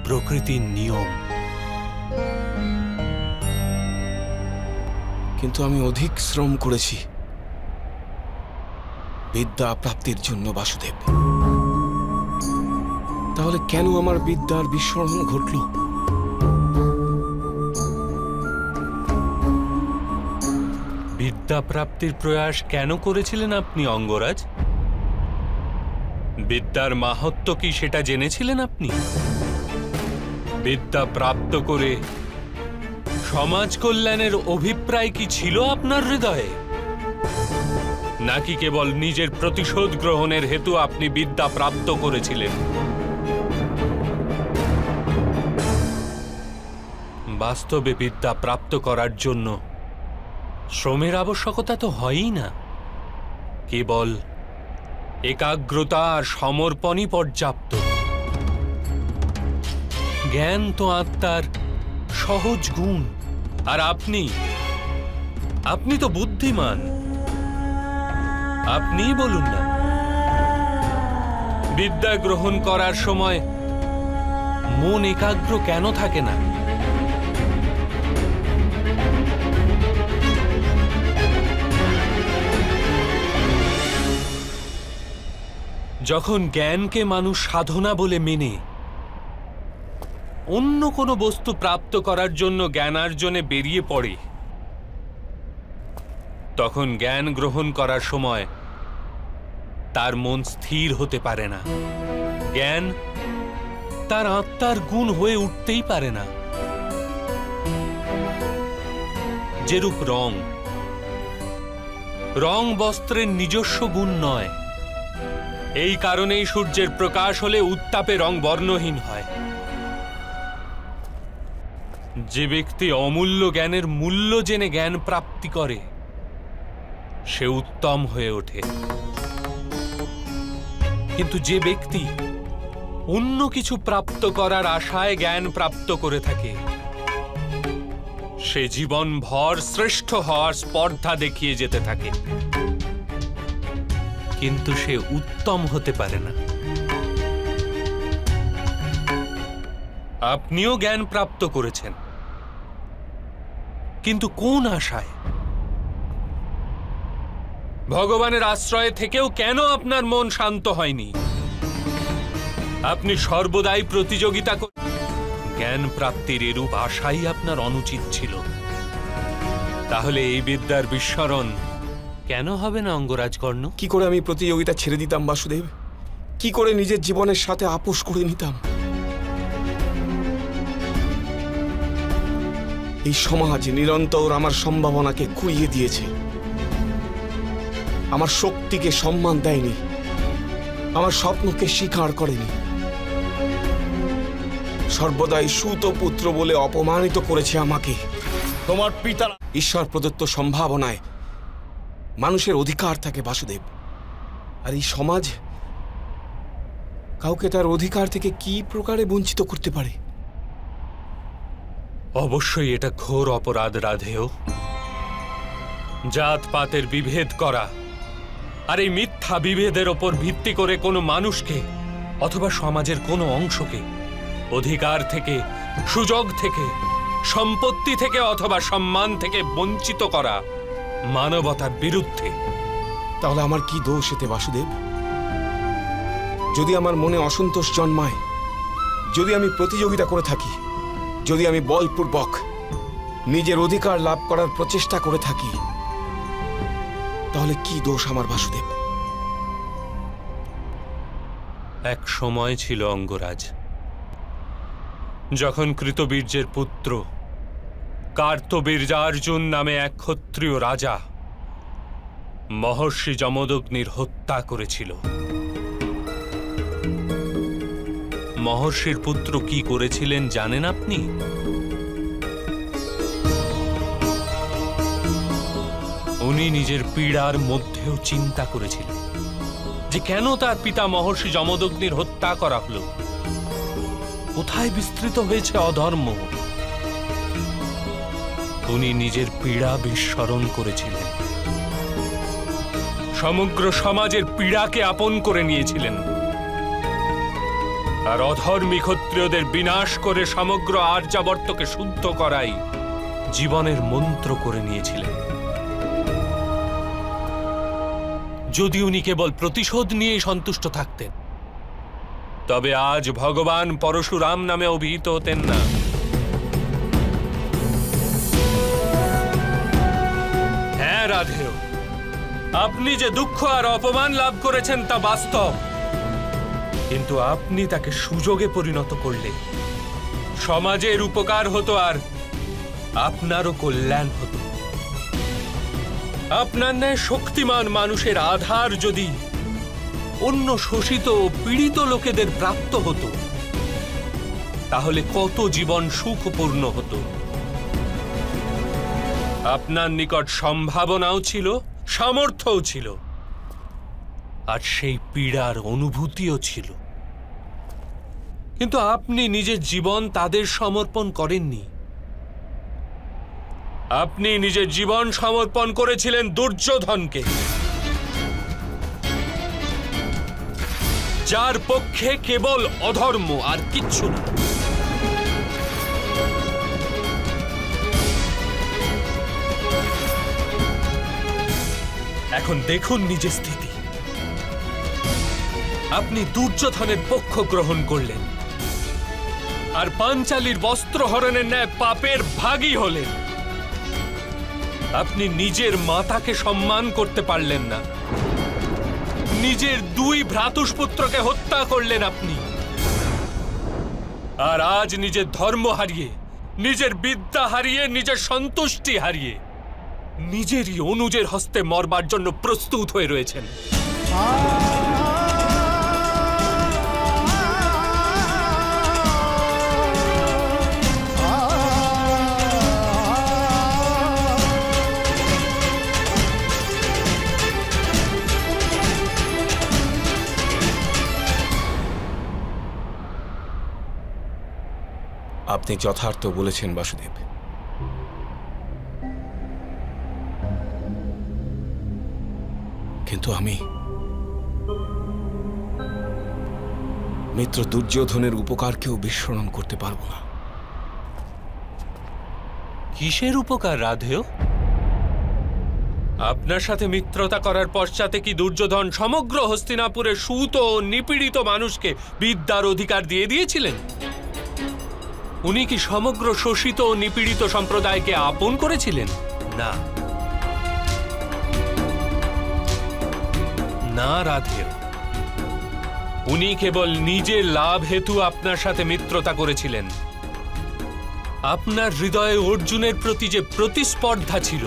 প্রকৃতির নিয়ম। কিন্তু আমি অধিক শ্রম করেছি বিদ্যা প্রাপ্তির জন্য বাসুদেব। তাহলে কেন আমার বিদ্যার বিস্মরণ ঘটল? বিদ্যা প্রাপ্তির প্রয়াস কেন করেছিলেন আপনি অঙ্গরাজ? বিদ্যার মাহাত্ম্য কি সেটা জেনেছিলেন আপনি? বিদ্যা প্রাপ্ত করে সমাজ কল্যাণের অভিপ্রায় কি ছিল আপনার হৃদয়ে, নাকি কেবল নিজের প্রতিশোধ গ্রহণের হেতু আপনি বিদ্যা প্রাপ্ত করেছিলেন? বাস্তবে বিদ্যা প্রাপ্ত করার জন্য শ্রমের আবশ্যকতা তো হয়ই না, কেবল একাগ্রতা আর সমর্পণই পর্যাপ্ত। জ্ঞান তো আত্মার সহজ গুণ, আর আপনি তো বুদ্ধিমান। আপনিই বলুন না, বিদ্যা গ্রহণ করার সময় মন একাগ্র কেন থাকে না? যখন জ্ঞানকে মানুষ সাধনা বলে মেনে অন্য কোনো বস্তু প্রাপ্ত করার জন্য জ্ঞানার্জনে বেরিয়ে পড়ে, তখন জ্ঞান গ্রহণ করার সময় তার মন স্থির হতে পারে না। জ্ঞান তার আত্মার গুণ হয়ে উঠতেই পারে না। যেরূপ রং বস্ত্রের নিজস্ব গুণ নয়। এই কারণেই সূর্যের প্রকাশ হলে উত্তাপে রং বর্ণহীন হয়। যে ব্যক্তি অমূল্য জ্ঞানের মূল্য জেনে জ্ঞান প্রাপ্তি করে, সে উত্তম হয়ে ওঠে। কিন্তু যে ব্যক্তি অন্য কিছু প্রাপ্ত করার আশায় জ্ঞান প্রাপ্ত করে থাকে, সে জীবনভর শ্রেষ্ঠ হওয়ার স্পর্ধা দেখিয়ে যেতে থাকে, কিন্তু সে উত্তম হতে পারে না। আপনিও জ্ঞান প্রাপ্ত করেছেন, কিন্তু কোন আশায়? ভগবানের আশ্রয়ে থেকেও কেন আপনার মন শান্ত হয়নি? আপনি সর্বদাই প্রতিযোগিতা জ্ঞান প্রাপ্তির এরূপ আশাই আপনার অনুচিত ছিল। তাহলে এই বিদ্যার বিস্মরণ কেন হবে না অঙ্গরাজ কর্ণ? কি করে আমি প্রতিযোগিতা ছেড়ে দিতাম বাসুদেব? কি করে নিজের জীবনের সাথে আপোষ করে নিতাম? এই সমাজ নিরন্তর আমার সম্ভাবনাকে খুইয়ে দিয়েছে, আমার শক্তিকে সম্মান দেয়নি, আমার স্বপ্নকে স্বীকার করেনি, সর্বদাই সুত পুত্র বলে অপমানিত করেছে আমাকে। তোমার পিতা ঈশ্বর প্রদত্ত সম্ভাবনায় মানুষের অধিকার থাকে বাসুদেব, আর এই সমাজ কাউকে তার অধিকার থেকে কি প্রকারে বঞ্চিত করতে পারে? অবশ্যই এটা ঘোর অপরাধ রাধেয়। জাতপাতের বিভেদ করা, আর এই মিথ্যা বিভেদের ওপর ভিত্তি করে কোনো মানুষকে অথবা সমাজের কোনো অংশকে অধিকার থেকে, সুযোগ থেকে, সম্পত্তি থেকে অথবা সম্মান থেকে বঞ্চিত করা মানবতার বিরুদ্ধে। তাহলে আমার কি দোষ এতে বাসুদেব? যদি আমার মনে অসন্তোষ জন্মায়, যদি আমি প্রতিযোগিতা করে থাকি, যদি আমি বলপূর্বক নিজের অধিকার লাভ করার প্রচেষ্টা করে থাকি, তাহলে কি দোষ আমার বাসুদেব? এক সময় ছিল অঙ্গরাজ, যখন কৃতবীর্যের পুত্র কার্তবীর্যার্জুন নামে এক ক্ষত্রিয় রাজা মহর্ষি যমদগ্নির হত্যা করেছিল। মহর্ষির পুত্র কি করেছিলেন জানেন আপনি? উনি নিজের পীড়ার মধ্যেও চিন্তা করেছিলেন যে কেন তার পিতা মহর্ষি যমদগ্নির হত্যা করা হলো, কোথায় বিস্তৃত হয়েছে অধর্ম। উনি নিজের পীড়া বিস্মরণ করেছিলেন, সমগ্র সমাজের পীড়াকে আপন করে নিয়েছিলেন। আর অধর্মী ক্ষত্রিয়দের বিনাশ করে সমগ্র আর্যাবর্তকে শুদ্ধ করাই জীবনের মন্ত্র করে নিয়েছিলেন। যদি উনি কেবল প্রতিশোধ নিয়েই সন্তুষ্ট থাকতেন, তবে আজ ভগবান পরশুরাম নামে অভিহিত হতেন না। হ্যাঁ রাধেয়, আপনি যে দুঃখ আর অপমান লাভ করেছেন তা বাস্তব, কিন্তু আপনি তাকে সুযোগে পরিণত করলে সমাজের উপকার হতো আর আপনারও কল্যাণ হতো। আপনার ন্যায় শক্তিমান মানুষের আধার যদি অন্য শোষিত ও পীড়িত লোকেদের প্রাপ্ত হতো, তাহলে কত জীবন সুখপূর্ণ হতো। আপনার নিকট সম্ভাবনাও ছিল, সামর্থ্যও ছিল, আর সেই পীড়ার অনুভূতিও ছিল। কিন্তু আপনি নিজের জীবন তাদের সমর্পণ করেননি। আপনি নিজের জীবন সমর্পণ করেছিলেন দুর্যোধনকে, যার পক্ষে কেবল অধর্ম আর কিচ্ছু না। এখন দেখুন নিজের স্থিতি। আপনি দুর্যোধনের পক্ষ গ্রহণ করলেন আর পাঞ্চালীর বস্ত্র হরণের ন্যায় পাপের ভাগী হলেন। আপনি নিজের মাতাকে সম্মান করতে পারলেন না, নিজের দুই ভ্রাতুষ্পুত্রকে হত্যা করলেন আপনি। আর আজ নিজের ধর্ম হারিয়ে, নিজের বিদ্যা হারিয়ে, নিজের সন্তুষ্টি হারিয়ে নিজেরই অনুজের হস্তে মরবার জন্য প্রস্তুত হয়ে রয়েছেন। আপনি যথার্থ বলেছেন বাসুদেব। কিন্তু আমি মিত্র দুর্যোধনের উপকারকেও বিস্মরণ করতে পারবো না। কিসের উপকার রাধেয়? আপনার সাথে মিত্রতা করার পশ্চাতে কি দুর্যোধন সমগ্র হস্তিনাপুরের সুত ও নিপীড়িত মানুষকে বিদ্যার অধিকার দিয়ে দিয়েছিলেন? উনি কি সমগ্র শোষিত ও নিপীড়িত সম্প্রদায়কে আপন করেছিলেন? না, না রাধেয়, উনি কেবল নিজের লাভ হেতু আপনার সাথে মিত্রতা করেছিলেন। আপনার হৃদয়ে অর্জুনের প্রতি যে প্রতিস্পর্ধা ছিল,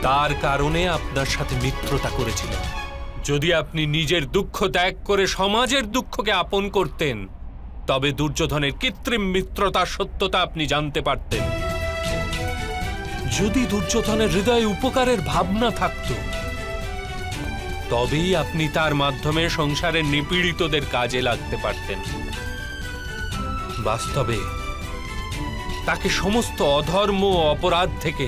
তার কারণে আপনার সাথে মিত্রতা করেছিলেন। যদি আপনি নিজের দুঃখ ত্যাগ করে সমাজের দুঃখকে আপন করতেন, তবে দুর্যোধনের কৃত্রিম মিত্রতার সত্যতা আপনি জানতে পারতেন। যদি দুর্যোধনের হৃদয়ে উপকারের ভাবনা থাকত, তবেই আপনি তার মাধ্যমে সংসারের নিপীড়িতদের কাজে লাগতে পারতেন। বাস্তবে তাকে সমস্ত অধর্ম ও অপরাধ থেকে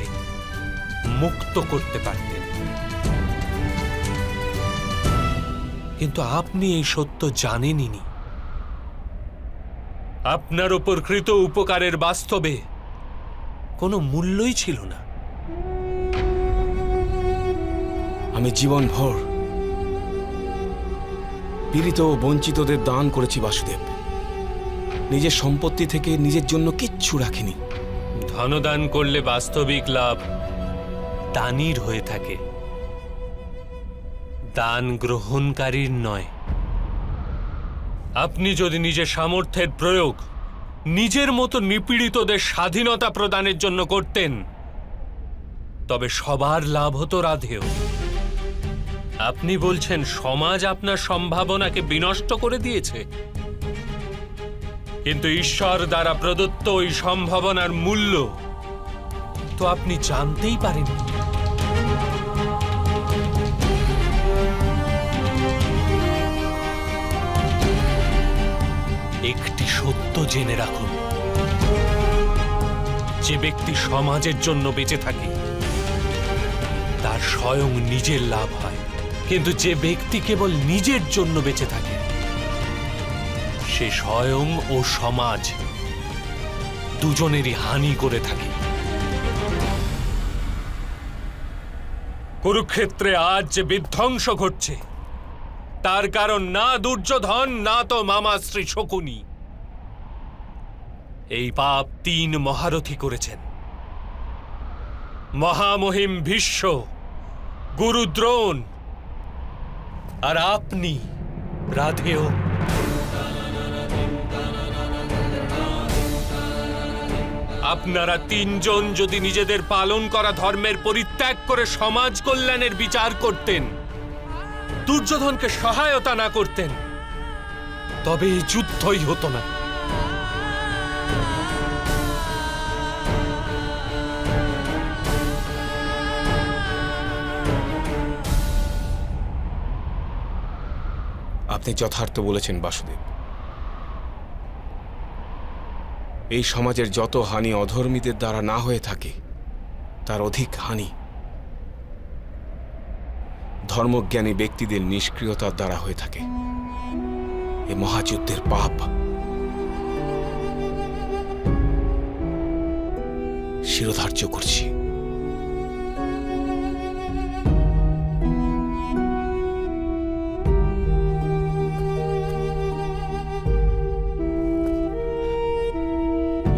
মুক্ত করতে পারতেন। কিন্তু আপনি এই সত্য জানেনই। আপনার ওপর কৃত উপকারের বাস্তবে কোনো মূল্যই ছিল না। আমি জীবনভর পীড়িত ও বঞ্চিতদের দান করেছি বাসুদেব। নিজের সম্পত্তি থেকে নিজের জন্য কিচ্ছু রাখিনি। ধনদান করলে বাস্তবিক লাভ দানীর হয়ে থাকে, দান গ্রহণকারীর নয়। আপনি যদি নিজের সামর্থ্যের প্রয়োগ নিজের মতো নিপীড়িতদের স্বাধীনতা প্রদানের জন্য করতেন, তবে সবার লাভ হতো রাধেয়। আপনি বলছেন সমাজ আপনার সম্ভাবনাকে বিনষ্ট করে দিয়েছে, কিন্তু ঈশ্বর দ্বারা প্রদত্ত ওই সম্ভাবনার মূল্য তো আপনি জানতেই পারেননি। একটি সত্য জেনে রাখুন, যে ব্যক্তি সমাজের জন্য বেঁচে থাকে তার স্বয়ং নিজের লাভ হয়, কিন্তু যে ব্যক্তি কেবল নিজের জন্য বেঁচে থাকে সে স্বয়ং ও সমাজ দুজনেরই হানি করে থাকে। কুরুক্ষেত্রে আজ যে বিধ্বংস ঘটছে তার কারণ না দুর্যোধন, না তো মামাশ্রী শকুনি। এই পাপ 3 মহারথী করেছেন, মহামহিম ভীষ্ম, গুরু দ্রোণ আর আপনি রাধেয়। আপনারা 3 জন যদি নিজেদের পালন করা ধর্মের পরিত্যাগ করে সমাজ কল্যাণের বিচার করতেন, দুর্যোধনকে সহায়তা না করতেন, তবে এই যুদ্ধই হতো না। আপনি যথার্থ বলেছেন বাসুদেব। এই সমাজের যত হানি অধর্মীদের দ্বারা না হয়ে থাকে, তার অধিক হানি ধর্মজ্ঞানী ব্যক্তিদের নিষ্ক্রিয়তার দ্বারা হয়ে থাকে। এ মহাযুদ্ধের পাপ শিরোধার্য করছি।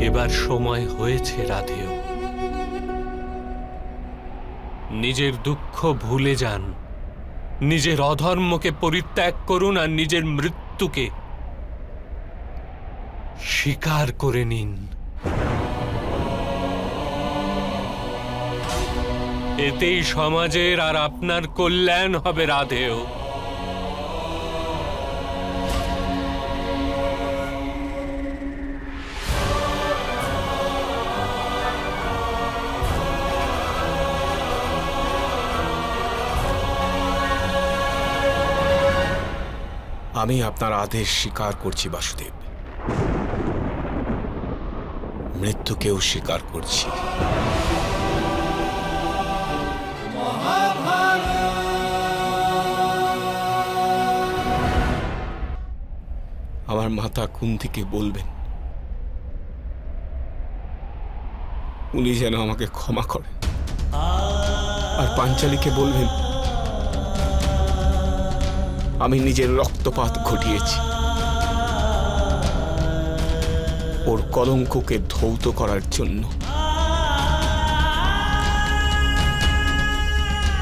এবার সময় হয়েছে রাধেয়। নিজের দুঃখ ভুলে যান, নিজের অধর্মকে পরিত্যাগ করুন আর নিজের মৃত্যুকে স্বীকার করে নিন। এতেই সমাজের আর আপনার কল্যাণ হবে রাধেয়। আমি আপনার আদেশ স্বীকার করছি বাসুদেব, মৃত্যুকেও স্বীকার করছি। আমার মাতা কুন্তিকে বলবেন উনি যেন আমাকে ক্ষমা করেন, আর পাঞ্চালীকে বলবেন আমি নিজের রক্তপাত ঘটিয়েছি, ওর কলঙ্ককে ধৌত করার জন্য।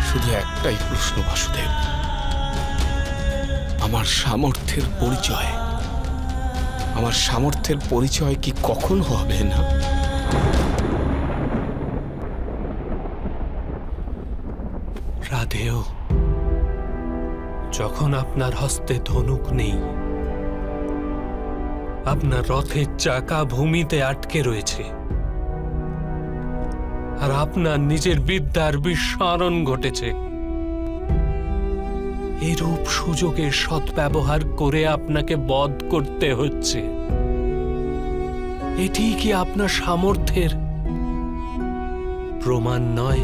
শুধু একটাই প্রশ্ন বাসুদেব, আমার সামর্থ্যের পরিচয় কি কখন হবে না? রাধেয়, যখন আপনার হস্তে ধনুক নেই, আপনার রথের চাকা ভূমিতে আটকে রয়েছে, আর আপনার নিজের বিদ্যার বিস্মরণ ঘটেছে, এরূপ সুযোগের সদ্ব্যবহার করে আপনাকে বধ করতে হচ্ছে, এটি কি আপনার সামর্থ্যের প্রমাণ নয়?